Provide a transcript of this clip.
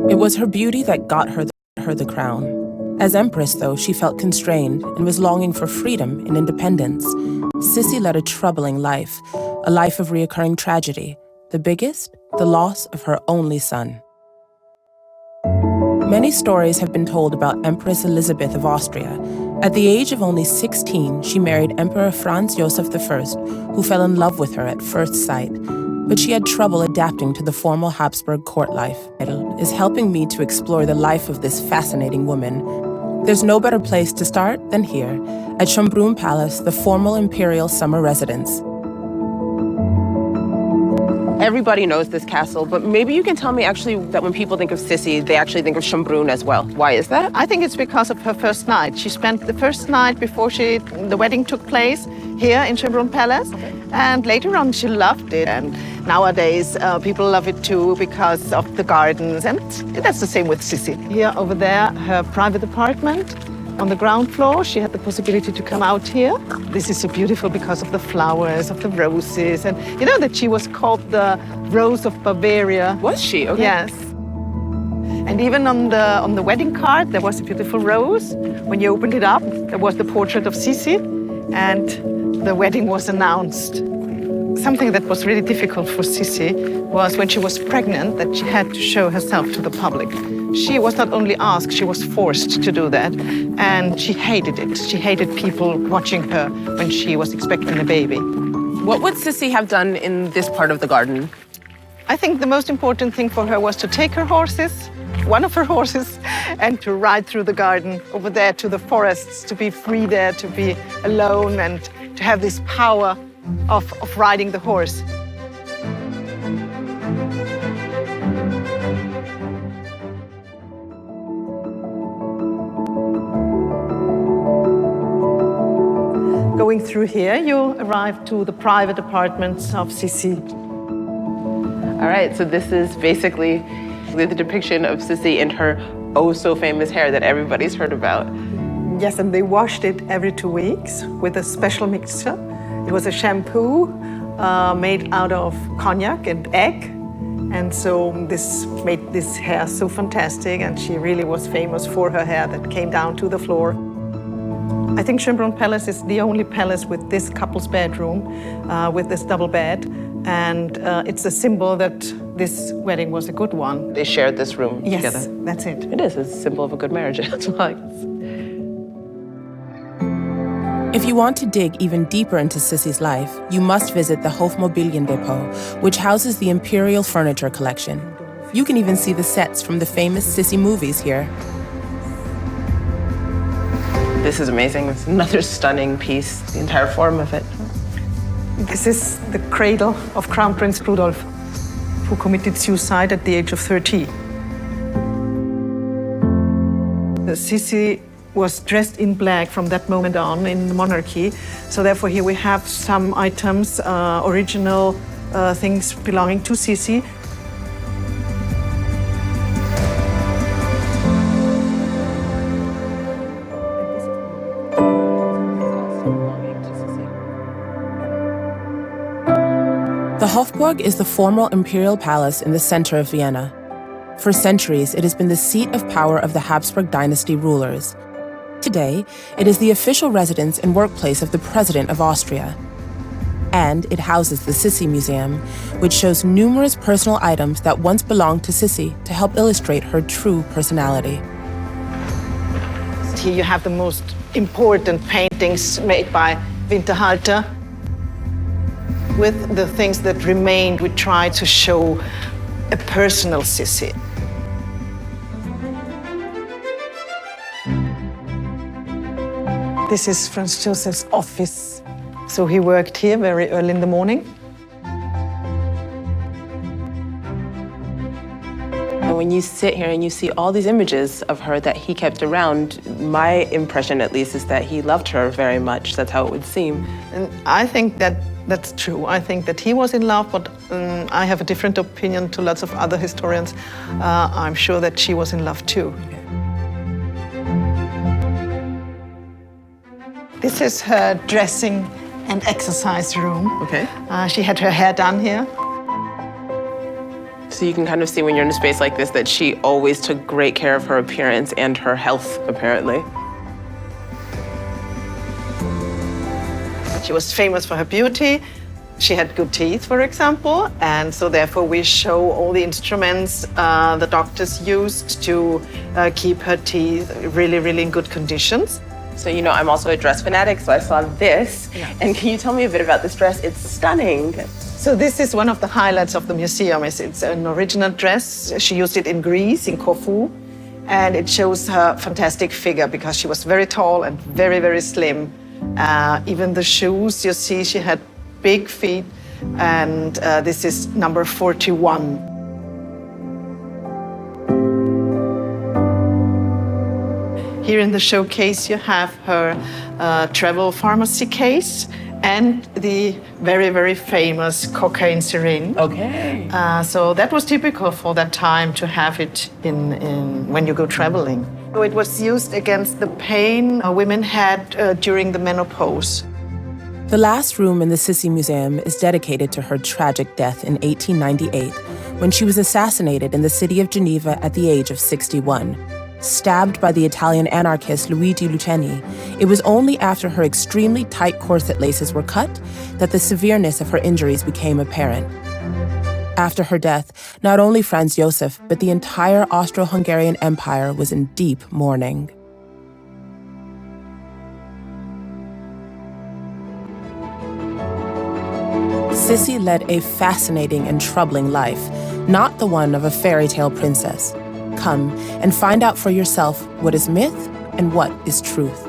It was her beauty that got her the crown. As empress, though, she felt constrained and was longing for freedom and independence. Sissi led a troubling life, a life of reoccurring tragedy. The biggest, the loss of her only son. Many stories have been told about Empress Elizabeth of Austria. At the age of only 16, she married Emperor Franz Joseph I, who fell in love with her at first sight. But she had trouble adapting to the formal Habsburg court life. It is helping me to explore the life of this fascinating woman. There's no better place to start than here, at Schönbrunn Palace, the formal imperial summer residence. Everybody knows this castle, but maybe you can tell me actually that when people think of Sissi, they actually think of Schönbrunn as well. Why is that? I think it's because of her first night. She spent the first night before the wedding took place here in Schönbrunn Palace. Okay. And later on, she loved it. And nowadays, people love it too because of the gardens. And that's the same with Sissi. Here, over there, her private apartment. On the ground floor, she had the possibility to come out here. This is so beautiful because of the flowers, of the roses. And you know that she was called the Rose of Bavaria. Was she? Okay. Yes. And even on the wedding card, there was a beautiful rose. When you opened it up, there was the portrait of Sissi, and the wedding was announced. Something that was really difficult for Sissi was when she was pregnant that she had to show herself to the public. She was not only asked, she was forced to do that. And she hated it. She hated people watching her when she was expecting a baby. What would Sissi have done in this part of the garden? I think the most important thing for her was to take her horses, one of her horses, and to ride through the garden over there to the forests, to be free there, to be alone, and to have this power of riding the horse. Going through here, you arrive to the private apartments of Sissi. All right, so this is basically the depiction of Sissi and her oh-so-famous hair that everybody's heard about. Yes, and they washed it every 2 weeks with a special mixture. It was a shampoo made out of cognac and egg. And so this made this hair so fantastic, and she really was famous for her hair that came down to the floor. I think Schönbrunn Palace is the only palace with this couple's bedroom, with this double bed. And it's a symbol that this wedding was a good one. They shared this room together. Yes, that's it. It is a symbol of a good marriage. That's what I guess. If you want to dig even deeper into Sissi's life, you must visit the Hofmobiliendepot, which houses the Imperial Furniture Collection. You can even see the sets from the famous Sissi movies here. This is amazing. It's another stunning piece, the entire form of it. This is the cradle of Crown Prince Rudolf, who committed suicide at the age of 30. Sissi was dressed in black from that moment on in the monarchy. So therefore here we have some items, original things belonging to Sissi. The Hofburg is the formal imperial palace in the center of Vienna. For centuries, it has been the seat of power of the Habsburg dynasty rulers. Today, it is the official residence and workplace of the President of Austria. And it houses the Sissi Museum, which shows numerous personal items that once belonged to Sissi to help illustrate her true personality. Here you have the most important paintings made by Winterhalter. With the things that remained, we try to show a personal Sissi. This is Franz Joseph's office. So he worked here very early in the morning. When you sit here and you see all these images of her that he kept around, my impression at least is that he loved her very much. That's how it would seem. And I think that that's true. I think that he was in love, but I have a different opinion to lots of other historians. I'm sure that she was in love too. This is her dressing and exercise room. Okay. She had her hair done here. So you can kind of see when you're in a space like this that she always took great care of her appearance and her health, apparently. She was famous for her beauty. She had good teeth, for example, and so therefore we show all the instruments the doctors used to keep her teeth really, really in good conditions. So, you know, I'm also a dress fanatic, so I saw this. Yeah. And can you tell me a bit about this dress? It's stunning. So this is one of the highlights of the museum. It's an original dress. She used it in Greece, in Corfu, and it shows her fantastic figure because she was very tall and very, very slim. Even the shoes, you see, she had big feet, and this is number 41. Here in the showcase, you have her travel pharmacy case and the very, very famous cocaine syringe. Okay. So that was typical for that time to have it in when you go traveling. So it was used against the pain women had during the menopause. The last room in the Sissi Museum is dedicated to her tragic death in 1898, when she was assassinated in the city of Geneva at the age of 61. Stabbed by the Italian anarchist Luigi Lucchini, it was only after her extremely tight corset laces were cut that the severeness of her injuries became apparent. After her death, not only Franz Josef, but the entire Austro-Hungarian Empire was in deep mourning. Sissi led a fascinating and troubling life, not the one of a fairy tale princess. Come and find out for yourself what is myth and what is truth.